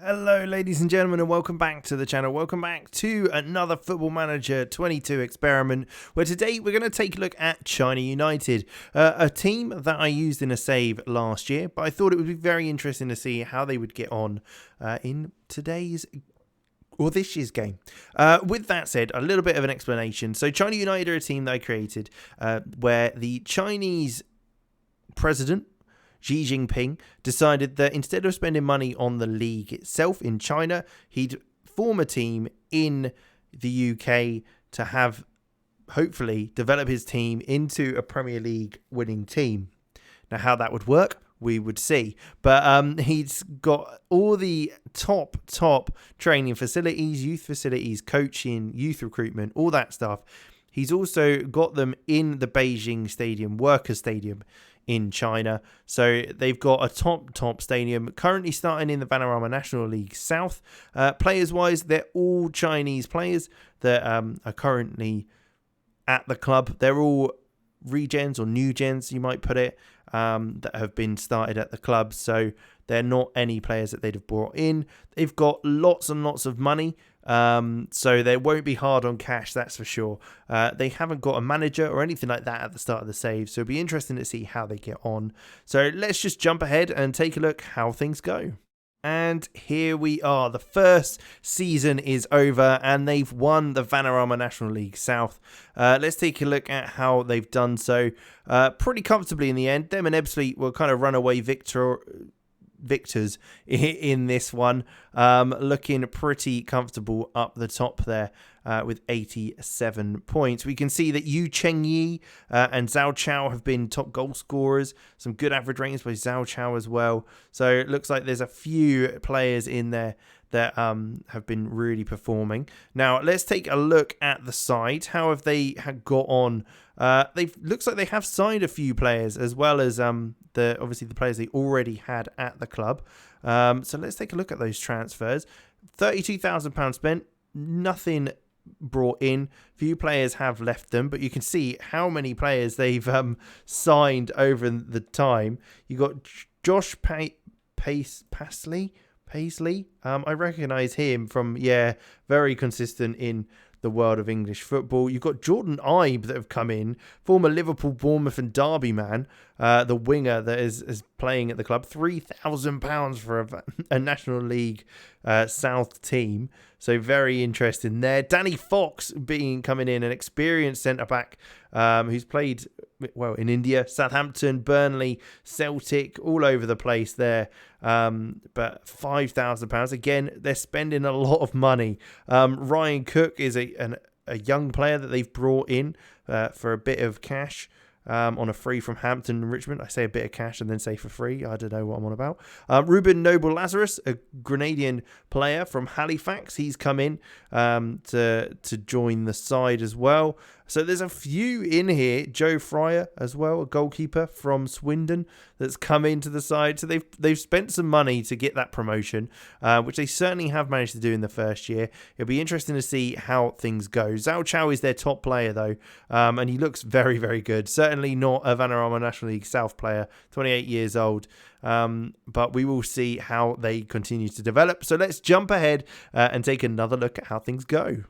Hello ladies and gentlemen, and welcome back to the channel. Welcome back to another Football Manager 22 experiment, where today we're going to take a look at China United, a team that I used in a save last year, but I thought it would be very interesting to see how they would get on in today's or this year's game. With that said, a little bit of an explanation. So China United are a team that I created where the Chinese president, Xi Jinping, decided that instead of spending money on the league itself in China, he'd form a team in the UK to have, hopefully, develop his team into a Premier League winning team. Now, how that would work, we would see. But he's got all the top training facilities, youth facilities, coaching, youth recruitment, all that stuff. He's also got them in the Beijing Stadium, Workers' Stadium in China. So they've got a top stadium, currently starting in the Vanarama National League South. Players-wise, they're all Chinese players that are currently at the club. They're all regens or new gens, you might put it, that have been started at the club. So they're not any players that they'd have brought in. They've got lots and lots of money. So they won't be hard on cash, that's for sure. They haven't got a manager or anything like that at the start of the save, so it'll be interesting to see how they get on. So let's just jump ahead and take a look how things go. And here we are. The first season is over and they've won the Vanarama National League South. Let's take a look at how they've done so. Pretty comfortably in the end. Them and Ebbsfleet were kind of runaway victors in this one, looking pretty comfortable up the top there with 87 points. We can see that Yu Chengyi and Zhao Chao have been top goal scorers. Some good average ratings by Zhao Chao as well. So it looks like there's a few players in there that have been really performing. Now let's take a look at the side. How have they got on? Looks like they have signed a few players, as well as obviously the players they already had at the club. So let's take a look at those transfers. £32,000 spent, nothing brought in. Few players have left them, but you can see how many players they've signed over the time. You got Josh Paisley. I recognise him from, very consistent in the world of English football. You've got Jordan Ibe that have come in, former Liverpool, Bournemouth and Derby man, the winger that is playing at the club. £3,000 for a National League South team. So very interesting there. Danny Fox coming in, an experienced centre-back who's played in India, Southampton, Burnley, Celtic, all over the place there. But £5,000. Again, they're spending a lot of money. Ryan Cook is a young player that they've brought in for a bit of cash. On a free from Hampton and Richmond. I say a bit of cash and then say for free. I don't know what I'm on about. Ruben Noble Lazarus, a Grenadian player from Halifax. He's come in to join the side as well. So there's a few in here. Joe Fryer as well, a goalkeeper from Swindon that's come into the side. So they've spent some money to get that promotion, which they certainly have managed to do in the first year. It'll be interesting to see how things go. Zhao Chao is their top player though, and he looks very, very good. Certainly not a Vanarama National League South player, 28 years old. But we will see how they continue to develop. So let's jump ahead and take another look at how things go.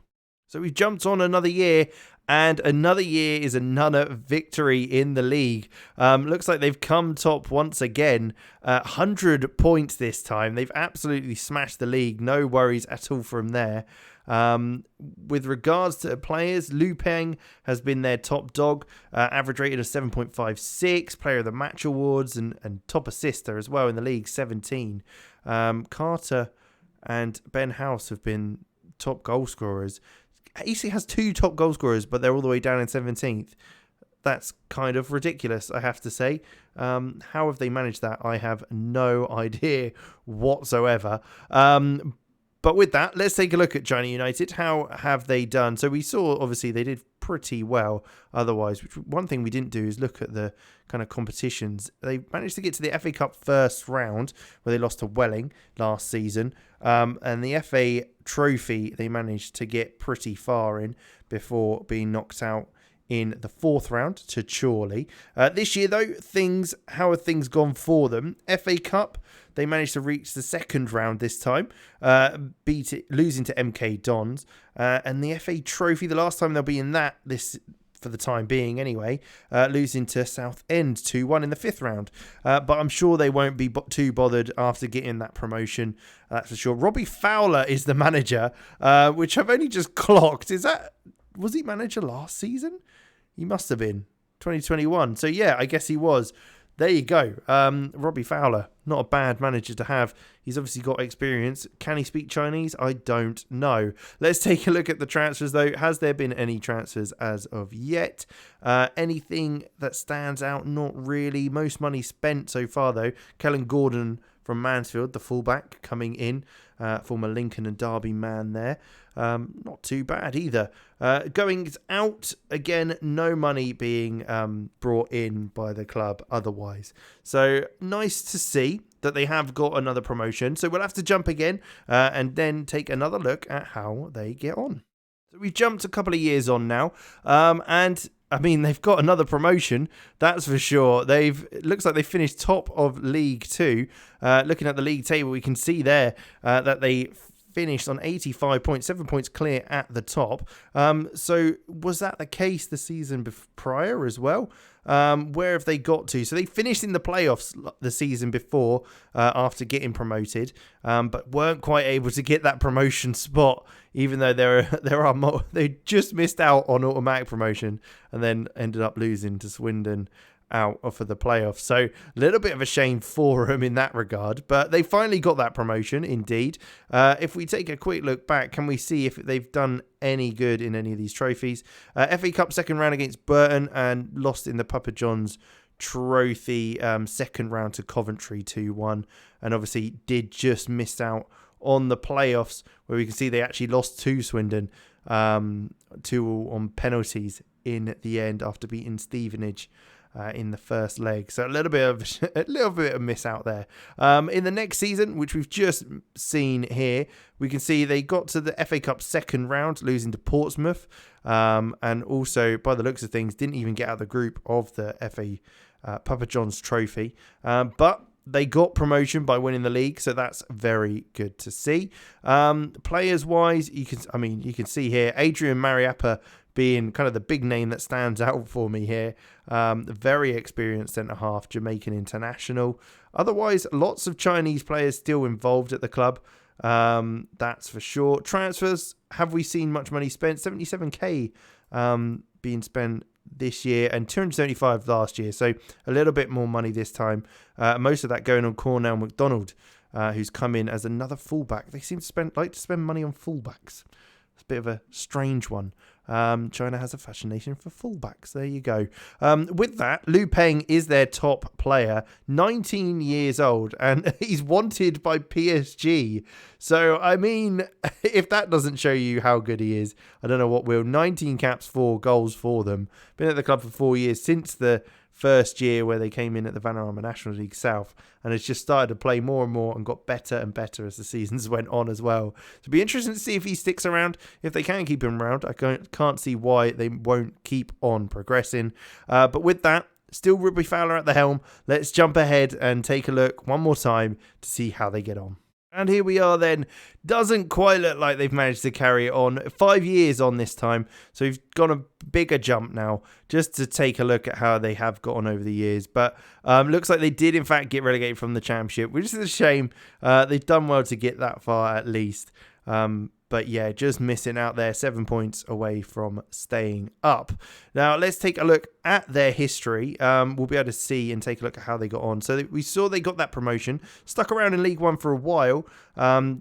So we've jumped on another year, and another year is another victory in the league. Looks like they've come top once again. 100 points this time. They've absolutely smashed the league. No worries at all from there. With regards to players, Lu Peng has been their top dog, average rated of 7.56, player of the match awards and top assister as well in the league, 17. Carter and Ben House have been top goal scorers. AC has 2 top goal scorers, but they're all the way down in 17th. That's kind of ridiculous, I have to say. How have they managed that? I have no idea whatsoever. But with that, let's take a look at China United. How have they done? So we saw, obviously, they did pretty well otherwise. One thing we didn't do is look at the kind of competitions. They managed to get to the FA Cup first round, where they lost to Welling last season. And the FA Trophy, they managed to get pretty far in before being knocked out in the fourth round to Chorley. This year, though, how have things gone for them? FA Cup, they managed to reach the second round this time, losing to MK Dons. And the FA Trophy, the last time they'll be in that, this for the time being anyway, losing to Southend 2-1 in the fifth round. But I'm sure they won't be too bothered after getting that promotion, that's for sure. Robbie Fowler is the manager, which I've only just clocked. Was he manager last season? He must have been 2021. So yeah, I guess he was. There you go. Robbie Fowler, not a bad manager to have. He's obviously got experience. Can he speak Chinese? I don't know. Let's take a look at the transfers, though. Has there been any transfers as of yet? Anything that stands out? Not really. Most money spent so far, though. Kellen Gordon from Mansfield, the fullback, coming in. Former Lincoln and Derby man there. Not too bad either. Going out, again, no money being brought in by the club otherwise. So nice to see that they have got another promotion. So we'll have to jump again and then take another look at how they get on. So we've jumped a couple of years on now. And I mean, they've got another promotion, that's for sure. It looks like they finished top of League Two. Looking at the league table, we can see there that they finished on 85 points, 7 points clear at the top. So was that the case the season prior as well? Where have they got to? So they finished in the playoffs the season before after getting promoted, but weren't quite able to get that promotion spot, even though they just missed out on automatic promotion and then ended up losing to Swindon out for the playoffs. So a little bit of a shame for them in that regard, but they finally got that promotion indeed. If we take a quick look back, can we see if they've done any good in any of these trophies? FA Cup second round against Burton and lost in the Papa John's Trophy second round to Coventry 2-1, and obviously did just miss out on the playoffs, where we can see they actually lost to Swindon 2-2 on penalties in the end after beating Stevenage in the first leg. So a little bit of miss out there. In the next season, which we've just seen here, we can see they got to the FA Cup second round, losing to Portsmouth, and also by the looks of things didn't even get out of the group of the FA Papa John's Trophy, but they got promotion by winning the league, so that's very good to see. Players wise, you can see here Adrian Mariappa being kind of the big name that stands out for me here. Very experienced centre-half, Jamaican international. Otherwise, lots of Chinese players still involved at the club. That's for sure. Transfers, have we seen much money spent? 77k being spent this year and 275 last year. So a little bit more money this time. Most of that going on Cornell McDonald, who's come in as another fullback. They seem to like to spend money on fullbacks. It's a bit of a strange one. China has a fascination for fullbacks. There you go. With that, Liu Peng is their top player, 19 years old, and he's wanted by PSG. So, I mean, if that doesn't show you how good he is, I don't know what will. 19 caps, 4 goals for them. Been at the club for 4 years, since the first year where they came in at the Vanarama National League South, and has just started to play more and more and got better and better as the seasons went on as well. So it'll be interesting to see if he sticks around. If they can keep him around, I can't see why they won't keep on progressing. But with that, still Robbie Fowler at the helm. Let's jump ahead and take a look one more time to see how they get on. And here we are then. Doesn't quite look like they've managed to carry it on. 5 years on this time. So we've got a bigger jump now just to take a look at how they have got on over the years. But looks like they did in fact get relegated from the Championship, which is a shame. They've done well to get that far at least. But yeah, just missing out there, 7 points away from staying up. Now, let's take a look at their history. We'll be able to see and take a look at how they got on. So we saw they got that promotion, stuck around in League One for a while,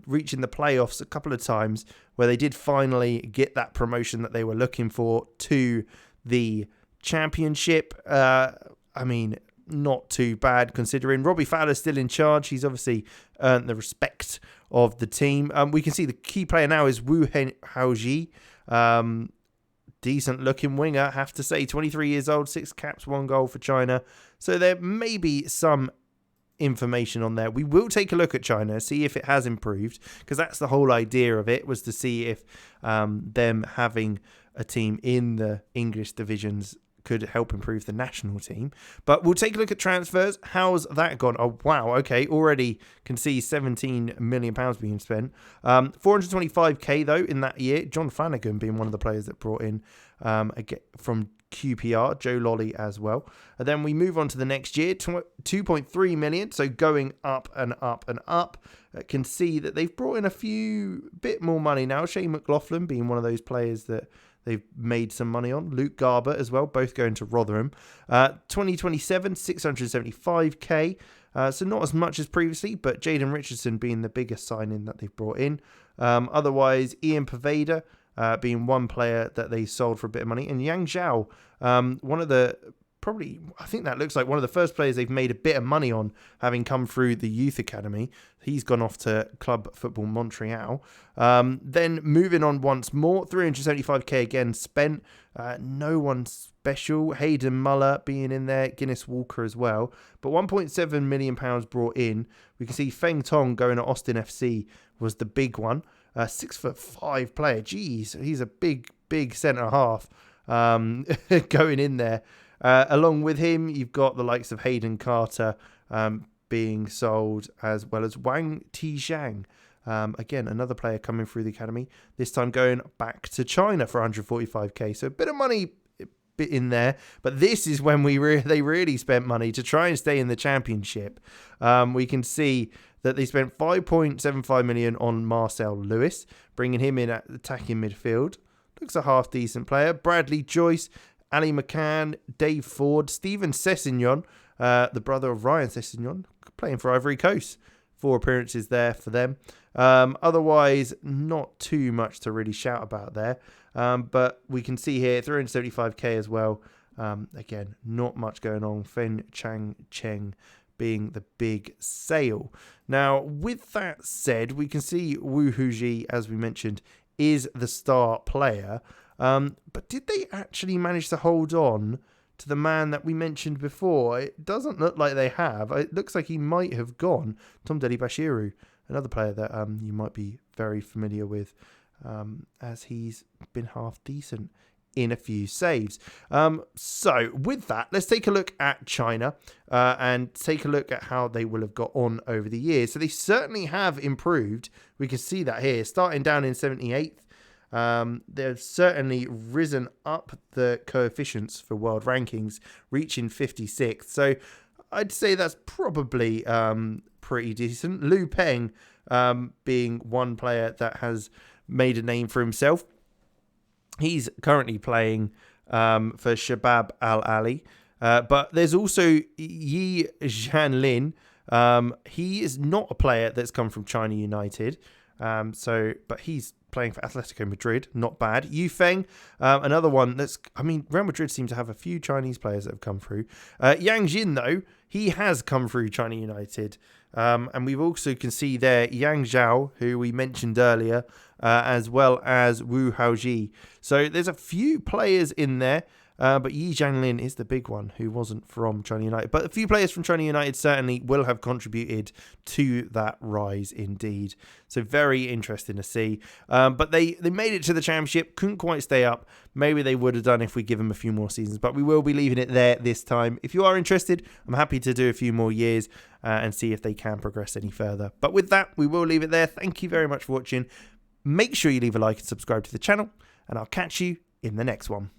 reaching the playoffs a couple of times, where they did finally get that promotion that they were looking for to the Championship. not too bad considering. Robbie Fowler's still in charge. He's obviously earned the respect of the team. We can see the key player now is Wu Haoji. Decent looking winger, have to say. 23 years old, 6 caps, 1 goal for China. So there may be some information on there. We will take a look at China, see if it has improved, because that's the whole idea of it, was to see if them having a team in the English divisions could help improve the national team. But we'll take a look at transfers. How's that gone? Oh, wow. Okay. Already can see £17 million being spent. 425k though in that year. John Flanagan being one of the players that brought in from QPR, Joe Lolly as well. And then we move on to the next year, 2.3 million. So going up and up and up. Can see that they've brought in a bit more money now. Shane McLaughlin being one of those players that they've made some money on. Luke Garber as well, both going to Rotherham. 2027, 675k. So not as much as previously, but Jaden Richardson being the biggest signing that they've brought in. Otherwise, Ian Paveda being one player that they sold for a bit of money. And Yang Zhao, one of the... I think that looks like one of the first players they've made a bit of money on, having come through the youth academy. He's gone off to Club Football Montreal. Then moving on once more, 375k again spent. No one special. Hayden Muller being in there, Guinness Walker as well. But £1.7 million brought in. We can see Feng Tong going to Austin FC was the big one. 6'5" player. Jeez, he's a big centre half going in there. Along with him, you've got the likes of Hayden Carter being sold, as well as Wang Tizhang. Again, another player coming through the academy, this time going back to China for 145k. So a bit of money in there, but this is when they really spent money to try and stay in the championship. We can see that they spent 5.75 million on Marcel Lewis, bringing him in at attacking midfield. Looks a half decent player. Bradley Joyce, Ali McCann, Dave Ford, Stephen Sessignon, the brother of Ryan Sessignon, playing for Ivory Coast. 4 appearances there for them. Otherwise, not too much to really shout about there. But we can see here, 375k as well. Again, not much going on. Fen Chang Cheng being the big sale. Now, with that said, we can see Wu Huji, as we mentioned, is the star player. But did they actually manage to hold on to the man that we mentioned before? It doesn't look like they have. It looks like he might have gone. Tom Deli Bashiru, another player that you might be very familiar with, as he's been half decent in a few saves. So with that, let's take a look at China and take a look at how they will have got on over the years. So they certainly have improved. We can see that here, starting down in 78th. They've certainly risen up the coefficients for world rankings, reaching 56th. So I'd say that's probably pretty decent. Liu Peng being one player that has made a name for himself. He's currently playing for Shabab Al Ali. But there's also Yi Zhanlin. He is not a player that's come from China United. But he's playing for Atletico Madrid. Not bad. Yu Feng, another one Real Madrid seem to have a few Chinese players that have come through. Yang Jin, though, he has come through China United. And we've also can see there Yang Zhao, who we mentioned earlier, as well as Wu Haoji. So there's a few players in there. But Yi Zhanlin is the big one who wasn't from China United. But a few players from China United certainly will have contributed to that rise indeed. So very interesting to see. But they made it to the championship, couldn't quite stay up. Maybe they would have done if we give them a few more seasons. But we will be leaving it there this time. If you are interested, I'm happy to do a few more years and see if they can progress any further. But with that, we will leave it there. Thank you very much for watching. Make sure you leave a like and subscribe to the channel. And I'll catch you in the next one.